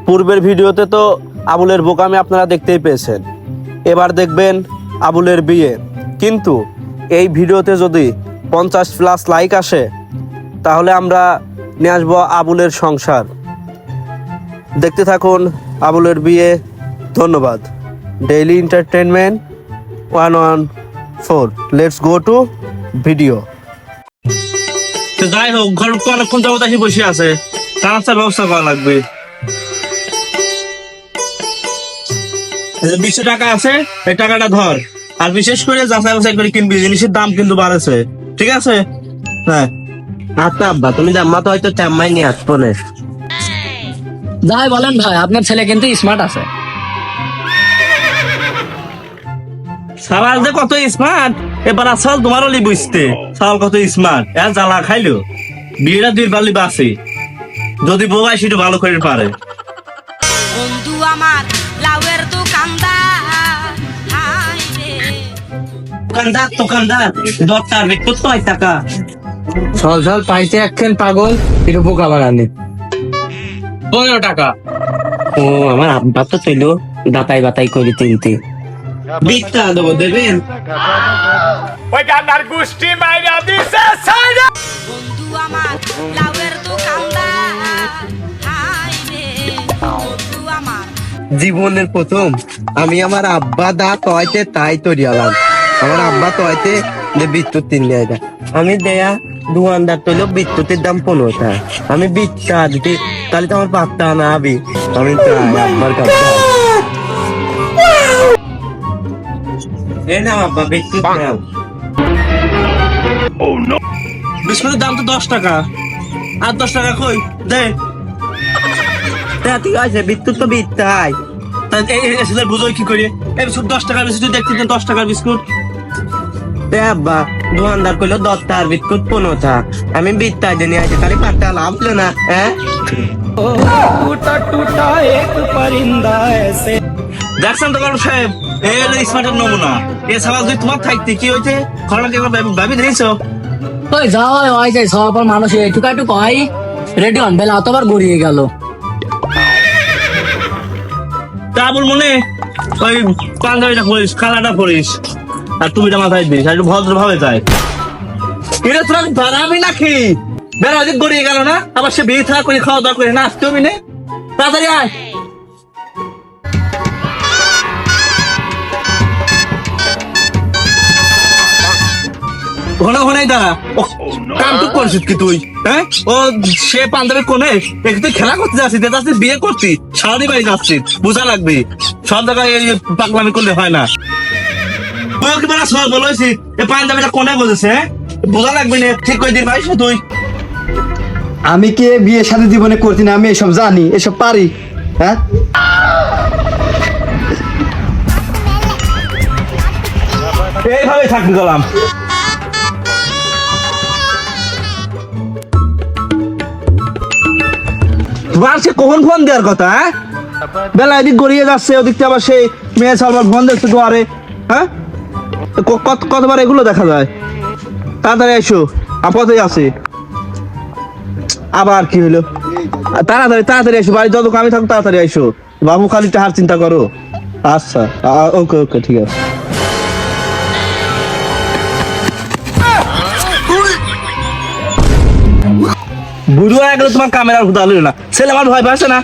পূর্বের ভিডিওতে তো আবুলের বোকামি আপনারা দেখতেই পেয়েছেন, এবার দেখবেন আবুলের বিয়ে। কিন্তু এই ভিডিওতে যদি 50+ লাইক আসে তাহলে আমরা নিয়ে আসবো আবুলের সংসার। দেখতে থাকুন আবুলের বিয়ে। ধন্যবাদ। Daily entertainment 114, let's go to video. যাই হোক, ঘর অনেকক্ষণ যাবত আসি বসে আছে, কাঁচার ব্যবস্থা করা লাগবে। 20 টাকা আছে, এই টাকাটা ধর, আর বিশেষ করে যাচাই বাছাই করে কিনবি, জিনিসের দাম কিন্তু বাড়েছে, ঠিক আছে? হ্যাঁ আচ্ছা আব্বা, তুমি জাম্মা তো হয়তো চাম্মাই নিয়ে আসবো না। যাই বলেন ভাই, আপনার ছেলে কিন্তু স্মার্ট আছে। সালাল যে কত স্মার্ট এবার আসল তোমারও লি বুঝতে। সালাল কত স্মার্ট, এর জ্বালা খাইলো বিয়েটা 2 বালি বাসে, যদি বউ আসি একটু ভালো করে পারে। বন্ধু আমার লাউয়ের দোকানদার, হাই রে দোকানদার দরকার বিক্রি তো 1 টাকা। সল সল পাইতে একখান পাগল, একটু বোকা বানানি। 15 টাকা। ও আমার আব্বা তো ছিল দাতাই বাতাই করে তিনতে 20 টাকা দেবো, দেবেন? বন্ধু আমার লাউয়ের দোকানদার, হাই রে বন্ধু আমার। জীবনের প্রথম আমি আমার আব্বা দা তয়তে তাই তৈরি হলাম। আমার আব্বা তয়তে যে বিদ্যুৎ 3 টাকা, আমি দেয়া দোকানদার তৈল বিদ্যুতের দাম 15 টাকা। আমি 20 টাকা দিতে তাহলে তো আমার পাত্তা না আবি। আমি তো আব্বার কাছে এই না আব্বা বিদ্যুৎ নাও। বিস্কুটের দাম তো 10 টাকা, আর 10 টাকা কই দে। তা ঠিক আছে, বিদ্যুৎ তো 20 টাকাই। বুঝোই কি করি, এই বিস্কুট 10 টাকার বিস্কুট দেখতে 10 টাকার বিস্কুট। আব্বা দোকানদার কইলো 10 টাকার বিদ্যুৎ 15 টাকা, আমি 20 টাকা নিয়ে আসি, তাহলে 5 টাকা লাভ হলো না? হ্যাঁ দেখছেন তো কারণ সাহেব, এই হলো স্মার্টের নমুনা। এছাড়া যদি তোমার থাকতে কি হয়েছে, ঘটনাকে ভাবি দিয়েছ? ওই যাও ওই যাই সব মানুষ একটু একটু কয় রেডি হন, বেলা অতবার গড়িয়ে গেল। তা বল মনে ওই পাঞ্জাবিটা পরিস, কালাটা পরিস, আর তুমিটা মাথায় দিস, আর একটু ভদ্র ভাবে যায়। এটা তোরা বাড়াবি নাকি? বেলা অধিক গড়িয়ে গেল না, আবার সে বিয়ে থাকা করে খাওয়া দাওয়া করে না আসতে হবে না, তাড়াতাড়ি আয়। ঘন ঘনাই দাঁড়া, কামটুক করছিস কি তুই? হ্যাঁ, ও সে পাঞ্জাবি কোনে একটু খেলা করতে যাচ্ছিস, যাচ্ছিস বিয়ে করছিস, সারাদিন বাড়ি যাচ্ছিস, বোঝা লাগবে। সব জায়গায় এই পাগলামি করলে হয় না। কি বলা সব বলেছি, এই পাঞ্জাবিটা কোনে বলেছে, বোঝা লাগবে না, ঠিক করে দিন পারিস তুই। আমি কি বিয়ে শাদী জীবনে করছি না? আমি এসব জানি, এসব পারি। হ্যাঁ, এইভাবে থাকতে গেলাম। সে কখন ফোন দেওয়ার কথা? হ্যাঁ, বেলা এদিক গড়িয়ে যাচ্ছে, ওদিকটা আবার সেই মেয়ে সালবার ফোন দেখছে দুয়ারে। হ্যাঁ, কতবার এগুলো দেখা যায়। তাড়াতাড়ি এসো, আপদে আছে। আবার কি হলো? তাড়াতাড়ি তাড়াতাড়ি এসো, বাড়ি যত কামে থাকো তাড়াতাড়ি এসো। বাবু খালি টাহার চিন্তা করো। আচ্ছা, ওকে ওকে, ঠিক আছে। বুড়ো হয়ে গেলে তোমার ক্যামেরার হুদা হলো না, ছেলে আমার ভয় পাচ্ছে না।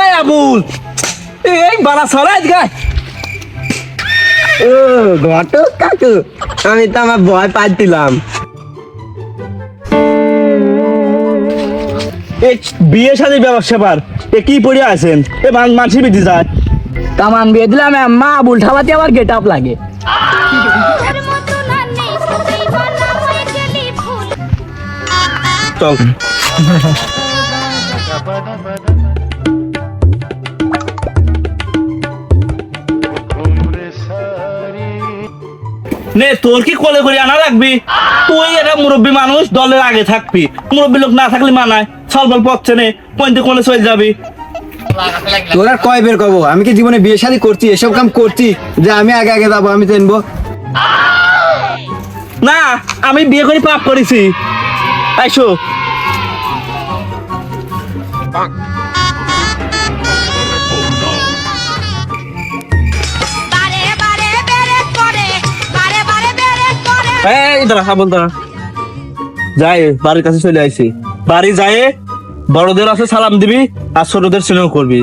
এই আবুল, এই বাড়া সরাই গায়। ও ঘটক কাকু, আমি তো আমার ভয় পাচ্ছিলাম। বিয়ে শাদীর ব্যবসা পার এ কি পড়ে আছেন? এ মানসি বিধি যায় কামান বিয়ে দিলাম, মা আবুল ঠাবাতে আবার গেট আপ লাগে। এর মতো না নেই সবাই বলা হয়ে গেলি ভুল। চল। নে, তোর কি কোলে করে আনা লাগবি? তুই একটা মুরব্বী মানুষ, দলের আগে থাকবি। মুরব্বী লোক না থাকলে মানায়, সলবল পথছে নে, পয়েন্টে কোলে চলে যাবি। তোরা কয় বের করবো? আমি কি জীবনে বিয়ে শাদী করছি, এসব কাম করছি যে আমি আগে আগে যাবো, আমি জানবো না? আমি বিয়ে করে পাপ করেছি। আইসো। এই দাঁড়া আবুল দাঁড়া, যাই বাড়ির কাছে চলে আইছি। বাড়ি যায় বড়দের আছে সালাম দিবি আর ছোটদের স্নেহ করবি,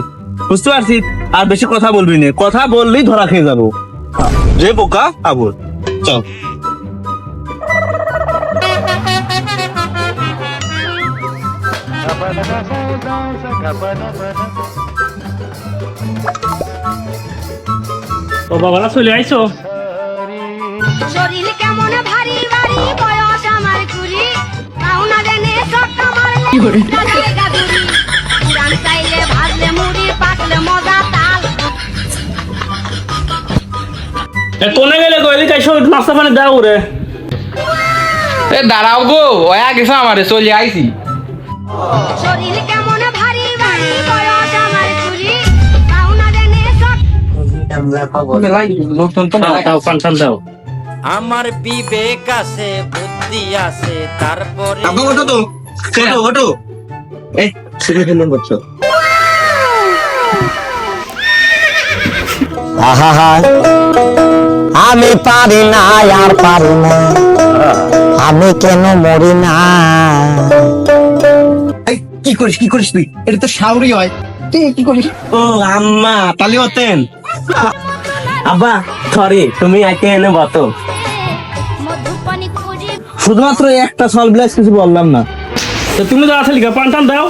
বুঝতে পারছিস? আর বেশি কথা বলবি না, কথা বললেই ধরা খেয়ে যাবো। যে বোকা আবুল, চল। ও বাবারা চলে আইছো? শরীর কেমন ভারী ভারী বয়স আমার কুড়ি পাওনা দেনে সক্কা মারলে গাদুরি গাদুরি পুরান চাইলে ভাজলে মুড়ি পাকলে মজা তাল কোনে গেলে গো? এদিকে আইসো, একটু নাস্তা পানি দাও রে। এ দাঁড়াও গো, ওই আগে আমারে চলে আইছি। শরীর কেমন ভারী ভারী বয়স আমার কুড়ি পাওনা দেনে লোকজন তো দাও পান দাও। আমার বিবেক আছে, বুদ্ধি আছে, তারপরে আব্বা ওঠো তো, ওঠো ওঠো। এই শুনে ফেলুন বচ্চো। আমি পারি না আর পারি না, আমি কেন মরি না। কি করিস তুই? এটা তো শাওরি হয়, তুই কি করিস? ও আম্মা তালি হতেন। আব্বা সরি, তুমি আইতে এনে বতো। মধুপানি খুঁজি শুধুমাত্র একটা সল ব্লাস, কিছু বললাম না। তো তুমি তো আসলে পান টান দাও।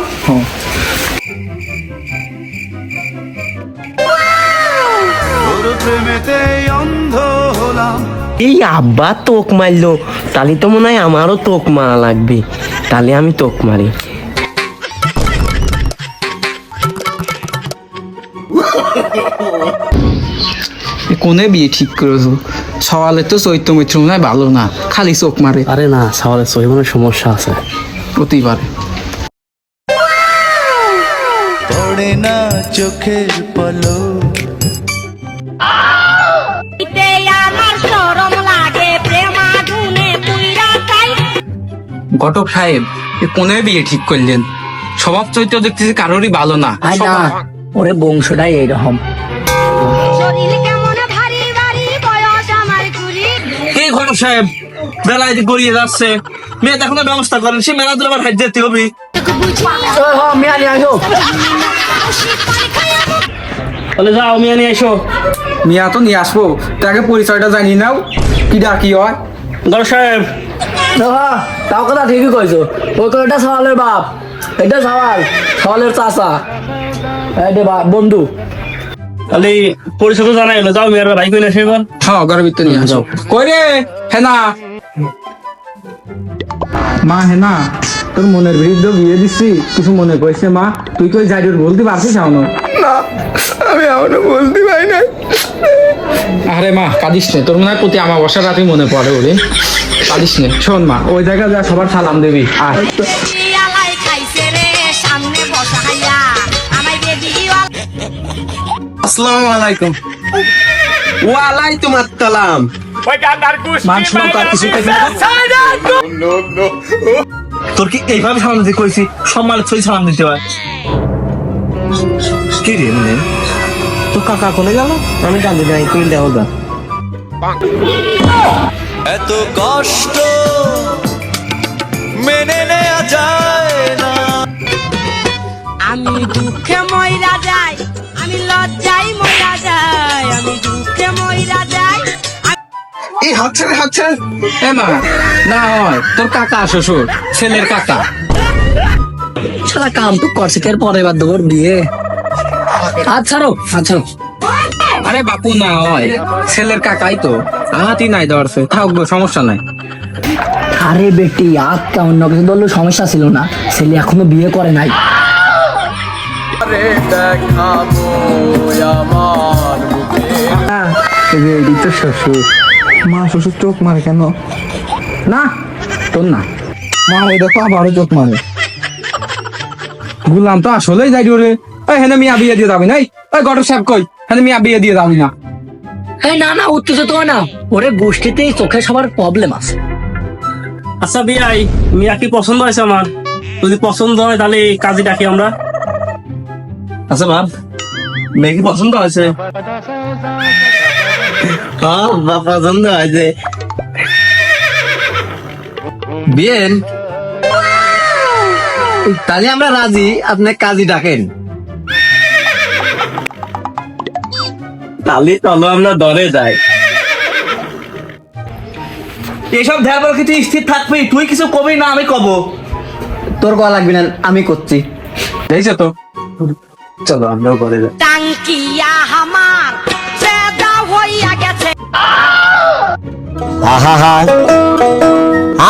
এই আব্বা তোক মারলো, তাহলে তো মনে হয় আমারও তোক মারা লাগবে, তাহলে আমি তোক মারি। কোনে বিয়ে ঠিক করেছো? সওয়ালের তো চৈত্র মিত্র মনে হয় ভালো না, খালি চোখ মারে। আরে না, সওয়ালের সহি মনে সমস্যা আছে প্রতিবারে। পড়ে না চোখের পলক। তে আমার শরম লাগে প্রেম আগুনে পুইরা খাই ঘটক সাহেব, এ কোনে বিয়ে ঠিক করলেন? স্বভাব চরিত্র দেখতেছি কারোরই ভালো না। ওরে বংশটাই এইরকম। শরীর কেমন ভারী ভারী বয়স আমার কুড়ি এই ঘটক সাহেব, বেলা এদিক গড়িয়ে যাচ্ছে, মেয়ে দেখো না ব্যবস্থা করেন, সে মেলা দূর আবার হাইট যেতে হবে। তাহলে যাও মিয়া নিয়ে এসো। মিয়া তো নিয়ে আসবো, তাকে পরিচয়টা জানি নাও, কি ডাকি হয়। ঘটক সাহেব, তাও কথা ঠিকই কইছো, ওই তো এটা সওয়ালের বাপ, এটা সওয়ালের চাচা, এটা বন্ধু। তাহলে পরিচয় তো জানাই হলো, যাও মিয়ার ভাই কই না সে এবার। হ্যাঁ, ঘরের ভিতরে নিয়ে আসো। কই রে হেনা? মা হেনা, তোর মনের বিরুদ্ধে বিয়ে দিচ্ছি, কিছু মনে কইছে মা? তুই কই জাইডুর বলতে পারছিস এখনো? না, আমি এখনো বলতে পারি না। আরে মা কাঁদিস নে, তোর মনে হয় প্রতি আমাবস্যার রাতে মনে পড়ে ওরে। কাঁদিস নে, শোন মা, ওই জায়গায় যা সবার সালাম দিবি। আর আলাই খাইছে রে সামনে বসাইয়া আমায় বেবি আসসালামু আলাইকুম। ওয়ালাইকুম আসসালাম। তোর কি এইভাবে সালাম দিতে কইছি? সম্মানের সহি সালাম দিতে হয়। কি রে মানে? তো কাকা কোনে গেল? আমি জানি না, তুমি দেও দা। এত কষ্ট মেনে নেওয়া যায় না। আমি দুঃখে মইরা যাই আমি লজ্জায় মইরা যাই আমি দুঃখে মইরা যাই এই হাতছে এ মা, না হয় তোর কাকা শ্বশুর, ছেলের কাকা। শালা কাম তো করছে, এর পরে বাদ দেবো বিয়ে। আচ্ছা আরে বাপু, না হয় ছেলের কাকাই তো, হাতি নাই ধরছে, থাকবো, সমস্যা নাই। আরে বেটি, আত্মা অন্য কিছু ধরলে সমস্যা ছিল না, ছেলে এখনো বিয়ে করে নাই। এটি তো শ্বশুর। মা, শ্বশুর চোখ মারে কেন? না তোর না, মা ওই দেখো আবারও চোখ মারে। গুলাম তো আসলেই যাই রে। ওই হেনে মিয়া বিয়ে দিয়ে যাবি নাই? ওই ঘটক সাহেব কই, হেনে মিয়া বিয়ে দিয়ে যাবি না? এই না উত্তেজিত হয় না, ওরে গোষ্ঠীতে চোখে সবার প্রবলেম আছে। আচ্ছা বিয়াই, মিয়া কি পছন্দ হয়েছে আমার? যদি পছন্দ হয় তাহলে কাজে ডাকি আমরা। আচ্ছা বাপ, মেয়ে কি পছন্দ হয়েছে? হ্যাঁ, পছন্দ হয়েছে। বিয়েন তাহলে আমরা রাজি, আপনি কাজী ডাকেন। তাহলে চলো আমরা দরে যাই। এসব ধ্যান কি তুই স্থির থাকবি? তুই কিছু কবি না আমি কব। তোর কয়া লাগবে না, আমি করছি। দেখছো তো? চলো আমরাও করে যাই। টাঙ্কিয়া আমার চেদা হইয়া গেছে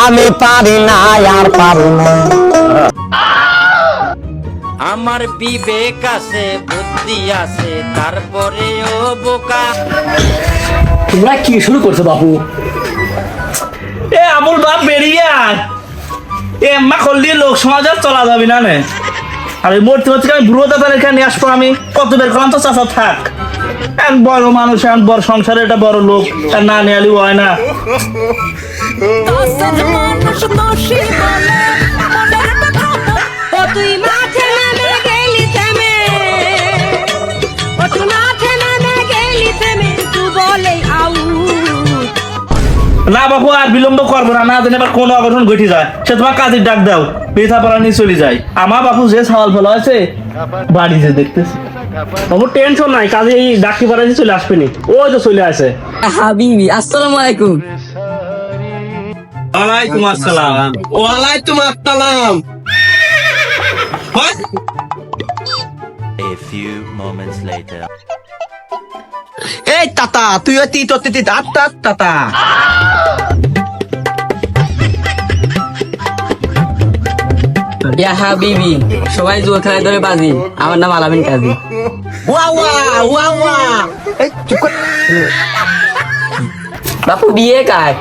আমি পারি না আর পারি না। আমার বিবেক আছে বুদ্ধি আছে তারপরেও বোকা। তোমরা কি শুরু করছো বাপু? এ আবুল বাপ বেরিয়ে আয়। এ এম্মা করলি লোক সমাজে চলা যাবি না নে। আর ওই মূর্তি হচ্ছে আমি বুড়ো দাদার এখানে নিয়ে আসবো। আমি কত বের করলাম তো চাচা থাক। এখন বড় মানুষ, এখন বড় সংসারে এটা বড় লোক, আর না নিয়ে আলি হয় না। ও তুই মাঠে নামে গেলি থেমে ও তুই মাঠে নামে গেলি থেমে তুই বলে আউ না বাবু আর বিলম্ব করবো না, না জানি আবার কোনো অঘটন ঘটে যায়। সে তোমার কাজের ডাক দাও, পেথা পড়া নিয়ে চলে যায়। আমার বাপু যে সওয়াল ফেলা আছে বাড়ি যে দেখতেছি। বাবু টেনশন নাই, কাজে এই ডাক্তি পাড়াতে চলে আসবে নি, ওই তো চলে আসে। হাবিবি আসসালামু আলাইকুম। ওয়ালাইকুম আসসালাম। ওয়ালাইকুম আসসালাম। A few moments later. এই তাতা, তুইও তিত তিত আত্মা তাতা। ইয়া হাবিবি, সবাই জুয়া খেলায় ধরে বাজি। আমার নাম আলামিন কাজী। ওয়া ওয়া ওয়া ওয়া। এই চুপ কর। বাপু বিয়ে কার?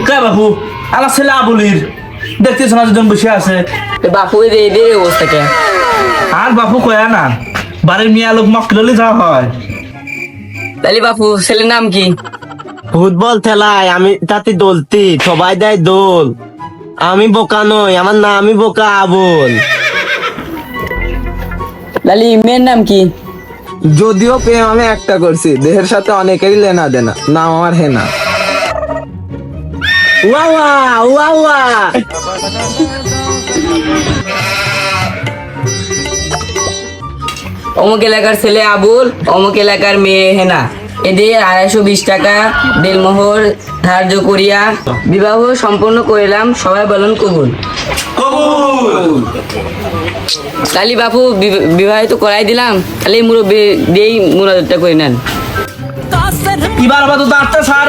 কে বাপু? আমার ছেলে আবুলির। দেখতেছ না দুজন বসে আছে। তো বাপু এই অবস্থা কে? আর বাপু কয়া না, বাড়ির মিয়া লোক মক্কেলি যাওয়া হয়। তাহলে বাপু ছেলের নাম কি? ফুটবল খেলায় আমি তাতে দোলতি, সবাই দেয় দোল। আমি বোকা নই, আমার নামই বোকা আবুল। লালি মেয়ের নাম কি? যদিও প্রেম আমি একটা করছি, দেহের সাথে অনেকেরই লেনা দেনা, নাম আমার হেনা। ওয়া ওয়া ওয়া ওয়া। অমুক এলাকার ছেলে আবুল, অমুক এলাকার মেয়ে হেনা। এদের 220 টাকা দেলমোহর ধার্য করিয়া বিবাহ সম্পন্ন করিলাম। সবাই বলেন কবুল। তাহলে বাপু বিবাহিত করাই দিলাম। তাহলে মুরব্বী দিয়েই মুরাদটা করে নেন। এবার আবার তো দাঁড়টা সার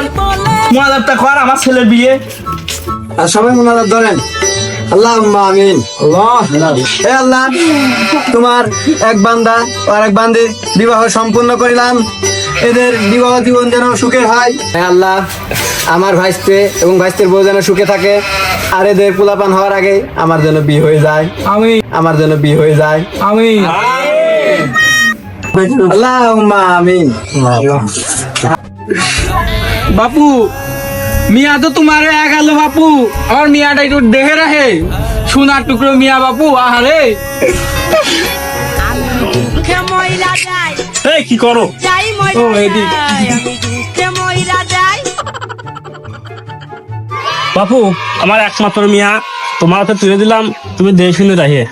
মোনাজাতটা কর, আমার ছেলের বিয়ে। আর সবাই মোনাজাত ধরেন। আল্লাহুম্মা আমিন। আল্লাহ, হে আল্লাহ, তোমার এক বান্দা আর এক বান্দির বিবাহ সম্পূর্ণ করিলাম। এদের বিবাহ জীবন যেন সুখের হয়। হে আল্লাহ, আমার ভাইস্তে এবং ভাইস্তের বউ যেন সুখে থাকে। আর এদের পোলাপান হওয়ার আগে আমার যেন বিয়ে হয়ে যায়। আমার যেন বিয়ে হয়ে যায়। আল্লাহুম্মা আমিন। বাপু মিয়া তো তোমার গেল বাপু, আমার মিয়াটা একটু দেখে রাখে। সোনার টুকরো মিয়া বাপু, আহারে। আমি দুঃখে মইরা যাই এই কি করো? যাই ও, মইরা এদিক। যাই আমি দুঃখে মইরা যাই বাপু আমার একমাত্র মিয়া তোমার হাতে তুলে দিলাম, তুমি দেখে শুনে রাখে।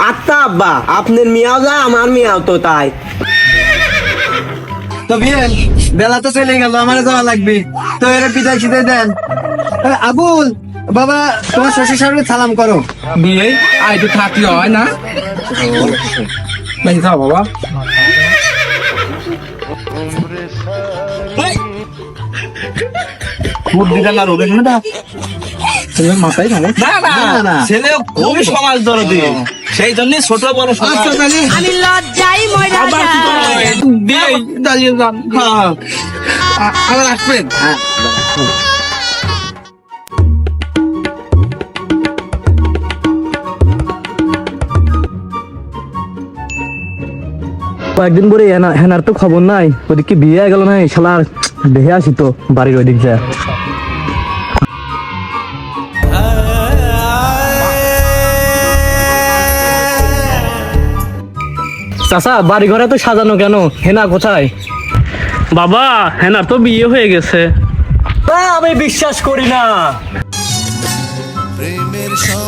আত্মা আব্বা, আপনার মিয়াও যা আমার মিয়াও তো তাই। তো বিয়েন বেলা তো চলে গেল, আমার যাওয়া লাগবে। তো এরা বিদায় খিদায় দেন। আবুল বাবা, তোমার শ্বশুর শাশুড়ি সালাম করো। বিয়ে আইতে থাকলে হয় না? বেশি খাও বাবা। মাথায় খাবো না, ছেলে খুবই সমাজ দরদি, সেই জন্য ছোট বড় সমাজ। আমি লজ্জাই মইরা যাই দিয়ে দাঁড়িয়ে যান। আবার আসবেন। কয়েকদিন পরে হেনার তো খবর নাই, ওদিকে বিয়ে গেল নাই। শালার দেখে আসি তো বাড়ির ওইদিক যায়। চাচা বাড়ি ঘরে তো সাজানো কেন? হেনা কোথায়? বাবা হেনার তো বিয়ে হয়ে গেছে। আমি বিশ্বাস করি না। সব